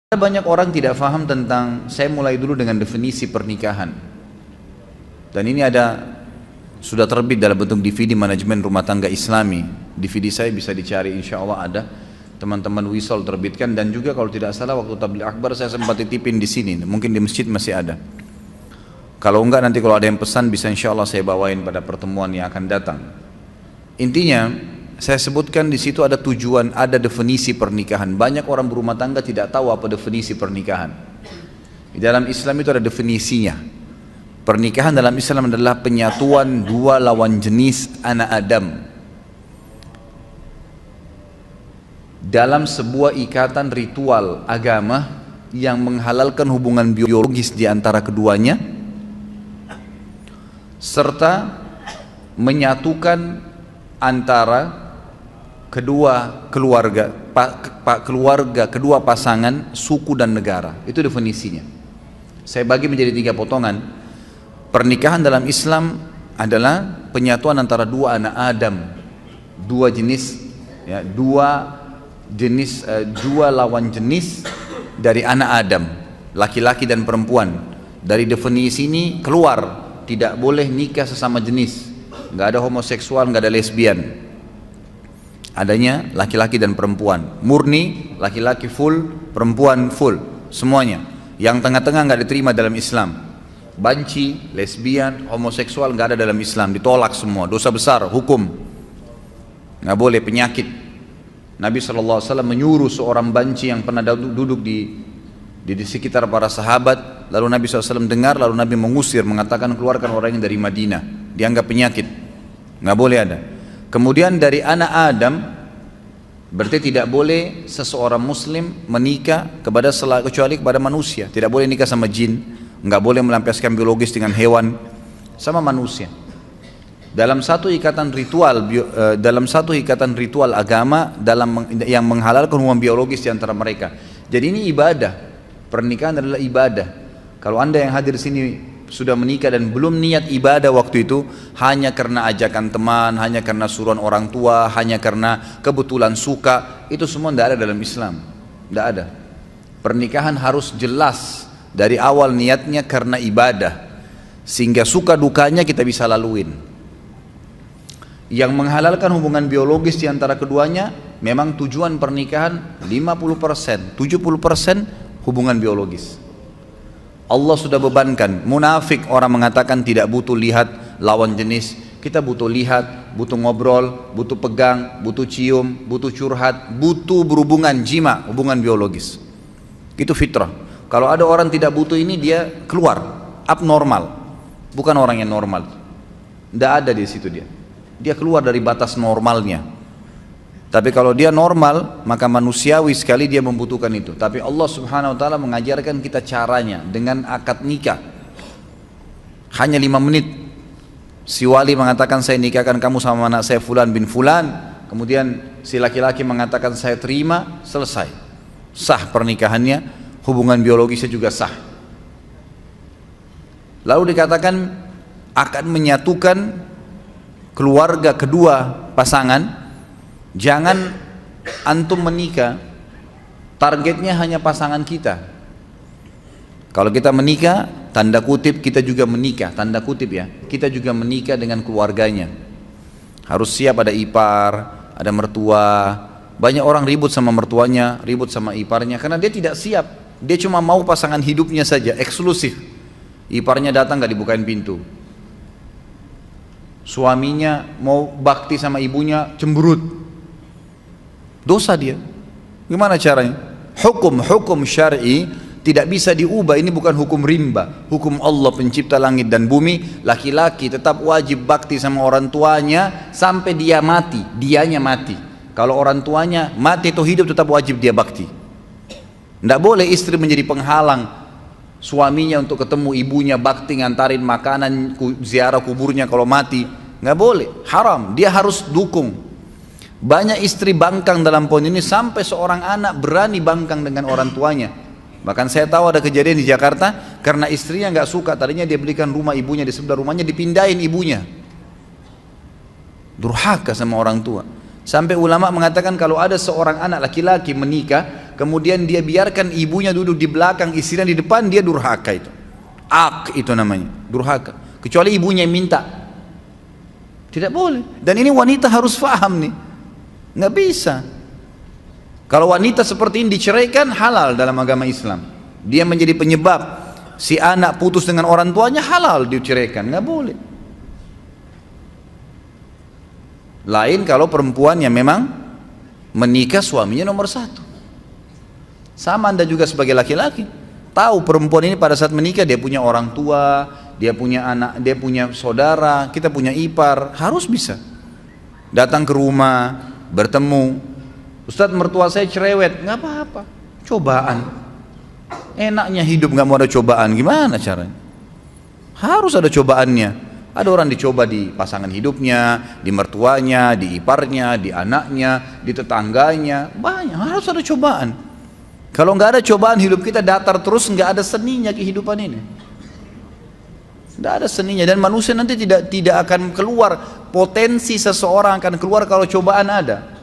Ada banyak orang tidak paham tentang, saya mulai dulu dengan definisi pernikahan. Dan ini sudah terbit dalam bentuk DVD manajemen rumah tangga Islami. DVD saya bisa dicari, insya Allah ada. Teman-teman Wisol terbitkan, dan juga kalau tidak salah waktu tabligh akbar saya sempat titipin di sini. Mungkin di masjid masih ada. Kalau enggak nanti kalau ada yang pesan bisa insya Allah saya bawain pada pertemuan yang akan datang. Intinya saya sebutkan di situ ada tujuan, ada definisi pernikahan. Banyak orang berumah tangga tidak tahu apa definisi pernikahan. Di dalam Islam itu ada definisinya. Pernikahan dalam Islam adalah penyatuan dua lawan jenis anak Adam dalam sebuah ikatan ritual agama yang menghalalkan hubungan biologis di antara keduanya, serta menyatukan antara kedua keluarga, kedua pasangan, suku dan negara. Itu definisinya. Saya bagi menjadi 3 potongan. Pernikahan dalam Islam adalah penyatuan antara dua anak Adam, dua jenis, ya, dua lawan jenis dari anak Adam, laki-laki dan perempuan. Dari definisi ini keluar tidak boleh nikah sesama jenis, nggak ada homoseksual, nggak ada lesbian. Adanya laki-laki dan perempuan, murni, laki-laki full, perempuan full, semuanya. Yang tengah-tengah nggak diterima dalam Islam. Banci, lesbian, homoseksual nggak ada dalam Islam, ditolak semua, dosa besar, hukum, nggak boleh, penyakit. Nabi SAW menyuruh seorang banci yang pernah duduk di sekitar para sahabat, lalu Nabi SAW dengar, lalu Nabi mengusir, mengatakan keluarkan orang yang dari Madinah, dianggap penyakit, nggak boleh ada. Kemudian dari anak Adam, berarti tidak boleh seseorang muslim menikah kecuali kepada manusia. Tidak boleh nikah sama jin, nggak boleh melampiaskan biologis dengan hewan, sama manusia. Dalam satu ikatan ritual agama yang menghalalkan hubungan biologis di antara mereka. Jadi ini ibadah. Pernikahan adalah ibadah. Kalau Anda yang hadir di sini sudah menikah dan belum niat ibadah waktu itu, hanya karena ajakan teman, hanya karena suruhan orang tua, hanya karena kebetulan suka, itu semua tidak ada dalam Islam. Tidak ada. Pernikahan harus jelas dari awal niatnya karena ibadah, sehingga suka dukanya kita bisa laluin. Yang menghalalkan hubungan biologis di antara keduanya, memang tujuan pernikahan 50%, 70% hubungan biologis. Allah sudah bebankan. Munafik orang mengatakan tidak butuh lihat lawan jenis. Kita butuh lihat, butuh ngobrol, butuh pegang, butuh cium, butuh curhat, butuh berhubungan jima, hubungan biologis. Itu fitrah. Kalau ada orang tidak butuh ini, dia keluar, abnormal, bukan orang yang normal. Tidak ada di situ dia. Dia keluar dari batas normalnya. Tapi kalau dia normal, maka manusiawi sekali dia membutuhkan itu. Tapi Allah Subhanahu wa ta'ala mengajarkan kita caranya dengan akad nikah. Hanya 5 menit. Si wali mengatakan saya nikahkan kamu sama anak saya Fulan bin Fulan. Kemudian si laki-laki mengatakan saya terima, selesai. Sah pernikahannya, hubungan biologisnya juga sah. Lalu dikatakan akan menyatukan keluarga kedua pasangan. Jangan antum menikah targetnya hanya pasangan kita. Kalau kita menikah, tanda kutip kita juga menikah, tanda kutip ya, kita juga menikah dengan keluarganya. Harus siap, ada ipar, ada mertua. Banyak orang ribut sama mertuanya, ribut sama iparnya karena dia tidak siap. Dia cuma mau pasangan hidupnya saja, eksklusif. Iparnya datang gak dibukain pintu. Suaminya mau bakti sama ibunya, cemberut. Dosa dia. Gimana caranya? Hukum syar'i tidak bisa diubah. Ini bukan hukum rimba. Hukum Allah pencipta langit dan bumi. Laki-laki tetap wajib bakti sama orang tuanya sampai dia mati. Dianya mati. Kalau orang tuanya mati atau hidup tetap wajib dia bakti. Tidak boleh istri menjadi penghalang suaminya untuk ketemu ibunya, bakti, ngantarin makanan, ziarah kuburnya kalau mati. Nggak boleh. Haram. Dia harus dukung. Banyak istri bangkang dalam poin ini sampai seorang anak berani bangkang dengan orang tuanya. Bahkan saya tahu ada kejadian di Jakarta karena istrinya nggak suka, tadinya dia belikan rumah ibunya di sebelah rumahnya, dipindahin ibunya. Durhaka sama orang tua. Sampai ulama mengatakan kalau ada seorang anak laki-laki menikah, kemudian dia biarkan ibunya duduk di belakang, istrinya di depan, dia durhaka itu. Itu namanya, durhaka. Kecuali ibunya yang minta. Tidak boleh. Dan ini wanita harus paham nih. Nggak bisa. Kalau wanita seperti ini diceraikan, halal dalam agama Islam. Dia menjadi penyebab si anak putus dengan orang tuanya, halal diceraikan. Nggak boleh. Lain kalau perempuan yang memang menikah suaminya nomor satu. Sama Anda juga sebagai laki-laki. Tahu perempuan ini pada saat menikah dia punya orang tua, dia punya anak, dia punya saudara, kita punya ipar, harus bisa datang ke rumah, bertemu. Ustadz, mertua saya cerewet, nggak apa-apa, cobaan. Enaknya hidup nggak mau ada cobaan, gimana caranya? Harus ada cobaannya. Ada orang dicoba di pasangan hidupnya, di mertuanya, di iparnya, di anaknya, di tetangganya, banyak, harus ada cobaan. Kalau nggak ada cobaan, hidup kita datar terus, nggak ada seninya kehidupan ini. Nggak ada seninya, dan manusia nanti tidak akan keluar, potensi seseorang akan keluar kalau cobaan ada.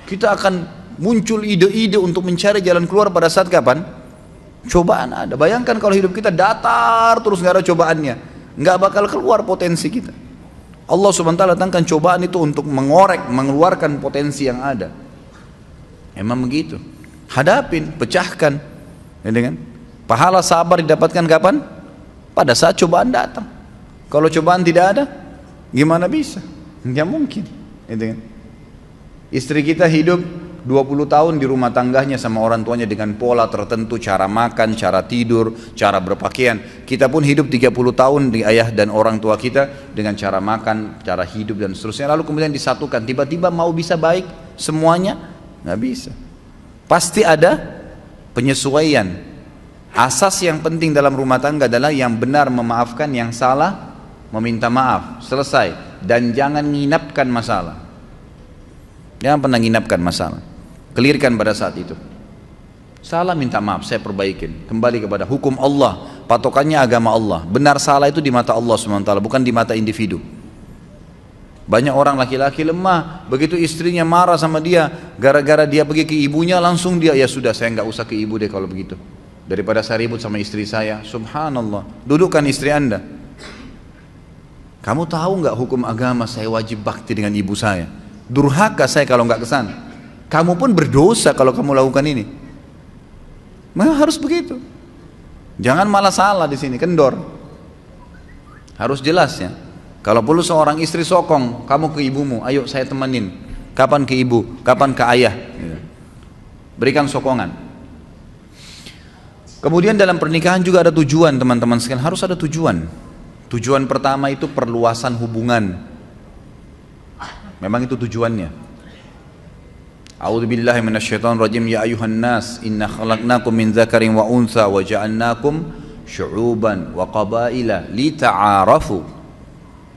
Kita akan muncul ide-ide untuk mencari jalan keluar pada saat kapan? Cobaan ada. Bayangkan kalau hidup kita datar terus nggak ada cobaannya, nggak bakal keluar potensi kita. Allah SWT datangkan cobaan itu untuk mengorek, mengeluarkan potensi yang ada. Emang begitu. Hadapin, pecahkan, ya kan? Pahala sabar didapatkan kapan? Pada saat cobaan datang. Kalau cobaan tidak ada, gimana bisa? Nggak mungkin, ya kan? Istri kita hidup 20 tahun di rumah tangganya sama orang tuanya dengan pola tertentu, cara makan, cara tidur, cara berpakaian. Kita pun hidup 30 tahun di ayah dan orang tua kita dengan cara makan, cara hidup dan seterusnya. Lalu kemudian disatukan, tiba-tiba mau bisa baik semuanya? Nggak bisa. Pasti ada penyesuaian. Asas yang penting dalam rumah tangga adalah yang benar memaafkan, yang salah meminta maaf. Selesai. Dan jangan nginapkan masalah. Jangan pernah nginapkan masalah. Clearkan pada saat itu. Salah minta maaf, saya perbaikin. Kembali kepada hukum Allah. Patokannya agama Allah. Benar salah itu di mata Allah SWT, bukan di mata individu. Banyak orang laki-laki lemah, begitu istrinya marah sama dia, gara-gara dia pergi ke ibunya, langsung dia, ya sudah saya nggak usah ke ibu deh kalau begitu. Daripada saya ribut sama istri saya. Subhanallah. Dudukkan istri Anda. Kamu tahu nggak hukum agama saya wajib bakti dengan ibu saya? Durhaka saya kalau nggak kesana. Kamu pun berdosa kalau kamu lakukan ini. Memang harus begitu. Jangan malah salah di sini, kendor. Harus jelas ya. Kalau perlu seorang istri sokong, kamu ke ibumu, ayo saya temenin. Kapan ke ibu, kapan ke ayah. Berikan sokongan. Kemudian dalam pernikahan juga ada tujuan, teman-teman sekalian, harus ada tujuan. Tujuan pertama itu perluasan hubungan. Memang itu tujuannya. A'udzubillahi minasyaitonirrajim. Ya ayuhan nas, inna khalaqnakum min dzakarin wa untha wa ja'alnakum syu'uban wa qabaila lita'arafu.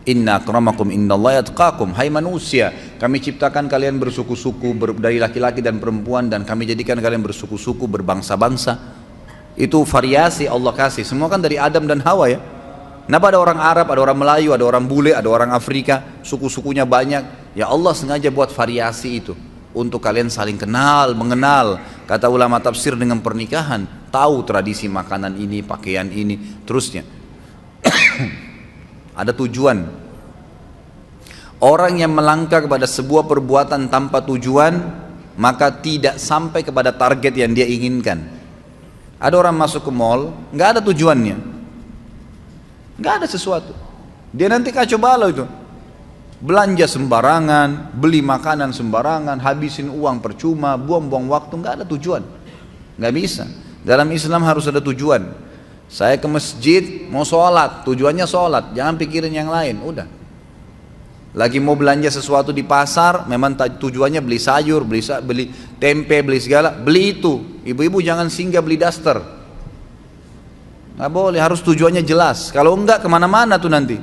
Inna akramakum innallaha yatqakum. Hai manusia, kami ciptakan kalian bersuku-suku dari laki-laki dan perempuan, dan kami jadikan kalian bersuku-suku, berbangsa-bangsa. Itu variasi Allah kasih. Semua kan dari Adam dan Hawa ya. Kenapa ada orang Arab, ada orang Melayu, ada orang bule, ada orang Afrika, suku-sukunya banyak. Ya Allah sengaja buat variasi itu untuk kalian saling kenal, mengenal. Kata ulama tafsir, dengan pernikahan tahu tradisi makanan ini, pakaian ini, terusnya. Ada tujuan. Orang yang melangkah kepada sebuah perbuatan tanpa tujuan, maka tidak sampai kepada target yang dia inginkan. Ada orang masuk ke mall, nggak ada tujuannya, nggak ada sesuatu. Dia nanti kacau balau itu. Belanja sembarangan, beli makanan sembarangan, habisin uang percuma, buang-buang waktu, nggak ada tujuan. Nggak bisa. Dalam Islam harus ada tujuan. Saya ke masjid mau sholat, tujuannya sholat, jangan pikirin yang lain, udah. Lagi mau belanja sesuatu di pasar, memang tujuannya beli sayur, beli tempe, beli segala, beli itu. Ibu-ibu jangan singgah beli daster. Nggak boleh, harus tujuannya jelas. Kalau enggak kemana-mana tuh nanti.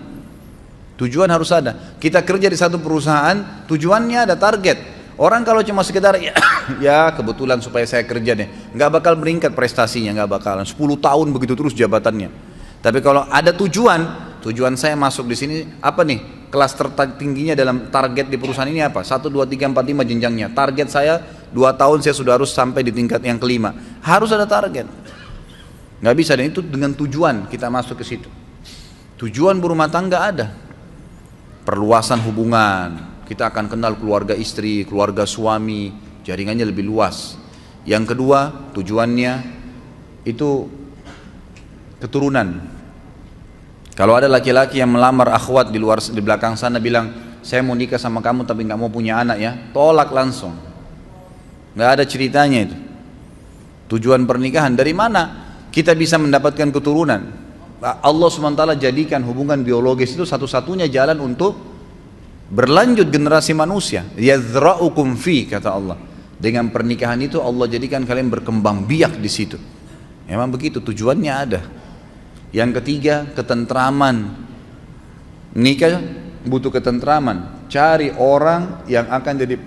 Tujuan harus ada. Kita kerja di satu perusahaan, tujuannya ada target. Orang kalau cuma sekedar ya kebetulan supaya saya kerja deh, nggak bakal meningkat prestasinya, nggak bakalan. 10 tahun begitu terus jabatannya. Tapi kalau ada tujuan saya masuk di sini apa nih? Kelas tertingginya dalam target di perusahaan ini apa? 1, 2, 3, 4, 5 jenjangnya. Target saya 2 tahun saya sudah harus sampai di tingkat yang kelima. Harus ada target. Nggak bisa, dan itu dengan tujuan kita masuk ke situ. Tujuan berumah tangga ada. Perluasan hubungan, kita akan kenal keluarga istri, keluarga suami, jaringannya lebih luas. Yang kedua, tujuannya itu keturunan. Kalau ada laki-laki yang melamar akhwat di luar, di belakang sana bilang, saya mau nikah sama kamu tapi nggak mau punya anak ya, tolak langsung. Nggak ada ceritanya itu. Tujuan pernikahan dari mana kita bisa mendapatkan keturunan? Allah SWT jadikan hubungan biologis itu satu-satunya jalan untuk berlanjut generasi manusia. Yadzra'ukum fi, kata Allah. Dengan pernikahan itu Allah jadikan kalian berkembang biak di situ. Memang begitu, tujuannya ada. Yang ketiga, ketentraman. Nikah butuh ketentraman. Cari orang yang akan jadi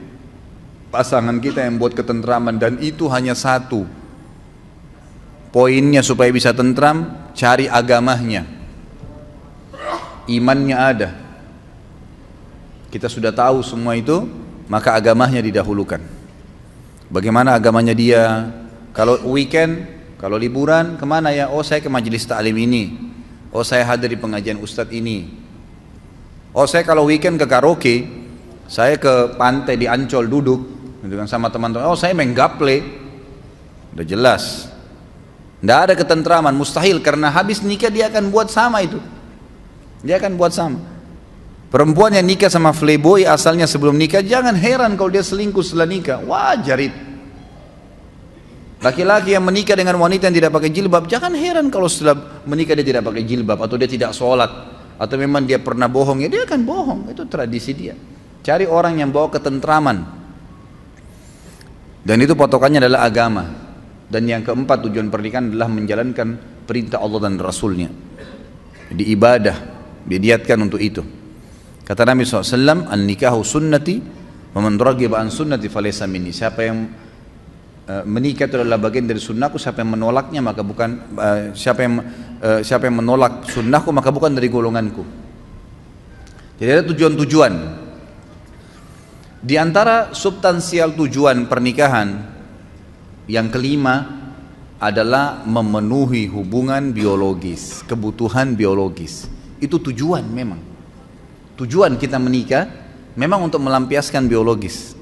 pasangan kita yang buat ketentraman, dan itu hanya satu. Poinnya supaya bisa tentram, cari agamanya, imannya ada. Kita sudah tahu semua itu, maka agamanya didahulukan. Bagaimana agamanya dia? Kalau weekend, kalau liburan, kemana ya? Oh, saya ke majelis taklim ini. Oh, saya hadir di pengajian ustadz ini. Oh, saya kalau weekend ke karaoke, saya ke pantai di Ancol duduk dengan sama teman-teman. Oh, saya main gaple. Udah jelas. Tidak ada ketentraman, mustahil, karena habis nikah dia akan buat sama itu. Dia akan buat sama. Perempuan yang nikah sama playboy asalnya sebelum nikah, jangan heran kalau dia selingkuh setelah nikah. Wajar itu. Laki-laki yang menikah dengan wanita yang tidak pakai jilbab, jangan heran kalau setelah menikah dia tidak pakai jilbab, atau dia tidak sholat, atau memang dia pernah bohong, ya dia akan bohong. Itu tradisi dia. Cari orang yang bawa ketentraman. Dan itu patokannya adalah agama. Dan yang keempat, tujuan pernikahan adalah menjalankan perintah Allah dan Rasulnya. Di ibadah diniatkan untuk itu. Kata Nabi SAW, an-nikahu sunnati wa man raghiba an sunnati falaysa minni. Siapa yang menikah itu adalah bagian dari sunnahku, siapa yang menolaknya maka bukan siapa yang menolak sunnahku maka bukan dari golonganku. Jadi ada tujuan-tujuan. Di antara substansial tujuan pernikahan yang kelima adalah memenuhi hubungan biologis, kebutuhan biologis. Itu tujuan memang. Tujuan kita menikah memang untuk melampiaskan biologis.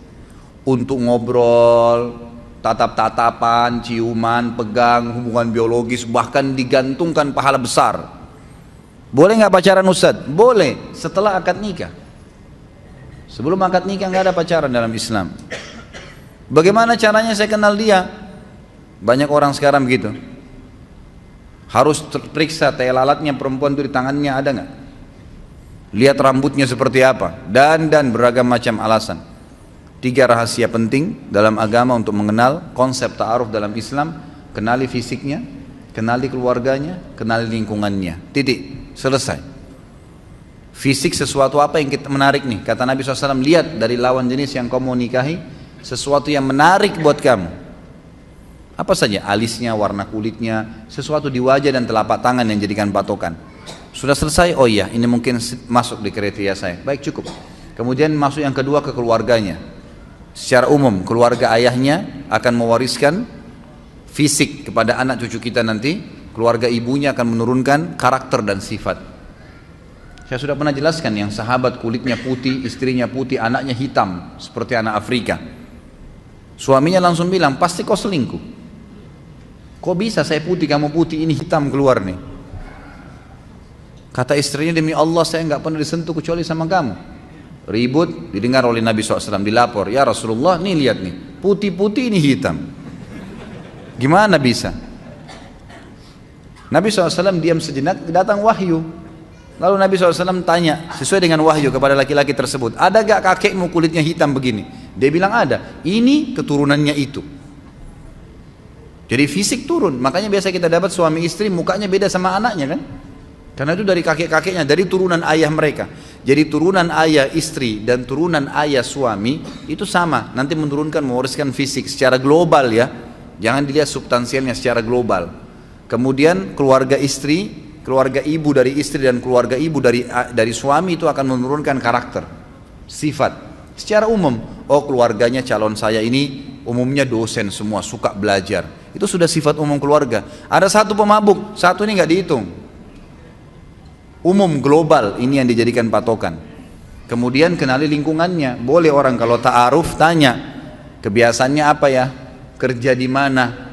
Untuk ngobrol, tatap-tatapan, ciuman, pegang, hubungan biologis, bahkan digantungkan pahala besar. Boleh nggak pacaran Ustadz? Boleh, setelah akad nikah. Sebelum akad nikah nggak ada pacaran dalam Islam. Bagaimana caranya saya kenal dia? Banyak orang sekarang begitu. Harus periksa tai lalatnya perempuan itu di tangannya ada nggak? Lihat rambutnya seperti apa, dan beragam macam alasan. 3 rahasia penting dalam agama untuk mengenal konsep ta'aruf dalam Islam: kenali fisiknya, kenali keluarganya, kenali lingkungannya. Titik, selesai. Fisik sesuatu apa yang kita menarik nih? Kata Nabi SAW, lihat dari lawan jenis yang kamu mau nikahi sesuatu yang menarik buat kamu. Apa saja? Alisnya, warna kulitnya, sesuatu di wajah dan telapak tangan yang jadikan patokan. Sudah selesai? Oh iya, ini mungkin masuk di kriteria saya. Baik, cukup. Kemudian masuk yang kedua, ke keluarganya. Secara umum, keluarga ayahnya akan mewariskan fisik kepada anak cucu kita nanti. Keluarga ibunya akan menurunkan karakter dan sifat. Saya sudah pernah jelaskan yang sahabat kulitnya putih, istrinya putih, anaknya hitam seperti anak Afrika. Suaminya langsung bilang, pasti kau selingkuh. Kok bisa saya putih, kamu putih, ini hitam keluar nih. Kata istrinya, demi Allah saya nggak pernah disentuh kecuali sama kamu. Ribut, didengar oleh Nabi SAW, dilapor, ya Rasulullah, nih lihat nih, putih-putih ini hitam. Gimana bisa? Nabi SAW diam sejenak, datang wahyu. Lalu Nabi SAW tanya sesuai dengan wahyu kepada laki-laki tersebut, ada gak kakekmu kulitnya hitam begini? Dia bilang ada. Ini keturunannya itu. Jadi fisik turun. Makanya biasa kita dapat suami istri mukanya beda sama anaknya kan? Karena itu dari kakek-kakeknya, dari turunan ayah mereka. Jadi turunan ayah istri dan turunan ayah suami itu sama. Nanti menurunkan, mewariskan fisik secara global ya. Jangan dilihat substansialnya, secara global. Kemudian keluarga istri, keluarga ibu dari istri dan keluarga ibu dari suami itu akan menurunkan karakter, sifat. Secara umum, oh keluarganya calon saya ini umumnya dosen semua, suka belajar. Itu sudah sifat umum keluarga. Ada satu pemabuk, satu ini nggak dihitung. Umum global ini yang dijadikan patokan. Kemudian kenali lingkungannya. Boleh orang kalau ta'aruf tanya, kebiasaannya apa ya? Kerja di mana?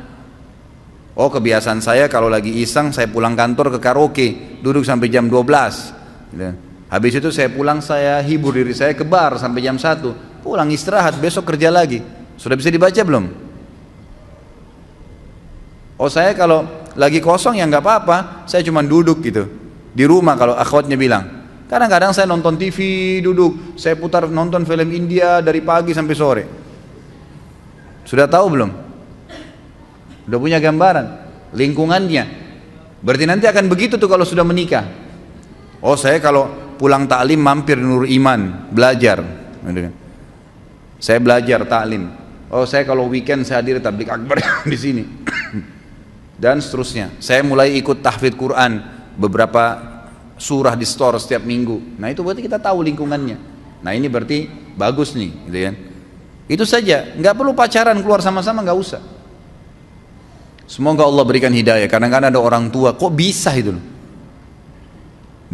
Oh, kebiasaan saya kalau lagi iseng saya pulang kantor ke karaoke, duduk sampai jam 12. Habis itu saya pulang, saya hibur diri saya ke bar sampai jam 1. Pulang istirahat, besok kerja lagi. Sudah bisa dibaca belum? Oh, saya kalau lagi kosong ya nggak apa-apa, saya cuma duduk gitu. Di rumah kalau akhwatnya bilang. Kadang-kadang saya nonton TV duduk, saya putar nonton film India dari pagi sampai sore. Sudah tahu belum? Udah punya gambaran lingkungannya. Berarti nanti akan begitu tuh kalau sudah menikah. Oh, saya kalau pulang taklim mampir Nur Iman belajar. Saya belajar taklim. Oh, saya kalau weekend saya hadir tablik akbar di sini. Dan seterusnya. Saya mulai ikut tahfidz Quran, beberapa surah di store setiap minggu. Nah, itu berarti kita tahu lingkungannya. Nah, ini berarti bagus nih, gitu kan? Itu saja, nggak perlu pacaran, keluar sama-sama nggak usah. Semoga Allah berikan hidayah. Kadang-kadang ada orang tua, kok bisa itu?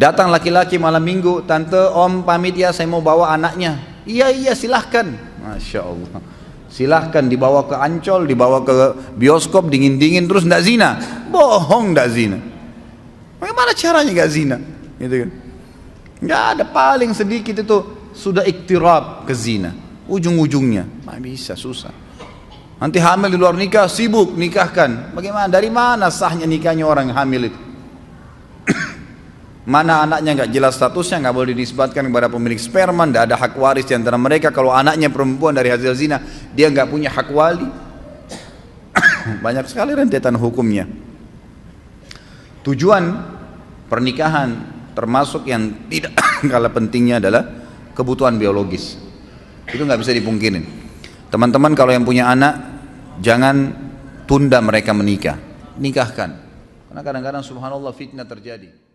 Datang laki-laki malam minggu, tante, om pamit ya, saya mau bawa anaknya. Iya silahkan. Masya Allah. Silahkan dibawa ke Ancol, dibawa ke bioskop dingin-dingin terus ndak zina. Bohong, ndak zina. Bagaimana caranya nggak zina? Gitu kan? Nggak ada, paling sedikit itu sudah iktirab ke zina. Ujung-ujungnya, nggak bisa, susah. Nanti hamil di luar nikah, sibuk nikahkan. Bagaimana? Dari mana sahnya nikahnya orang hamil itu? Mana anaknya nggak jelas statusnya, nggak boleh dinisbatkan kepada pemilik sperma, nggak ada hak waris di antara mereka. Kalau anaknya perempuan dari hasil zina, dia nggak punya hak wali. Banyak sekali rentetan hukumnya. Tujuan pernikahan termasuk yang tidak kalah pentingnya adalah kebutuhan biologis. Itu nggak bisa dipungkirin. Teman-teman kalau yang punya anak, jangan tunda mereka menikah, nikahkan. Karena kadang-kadang subhanallah fitnah terjadi.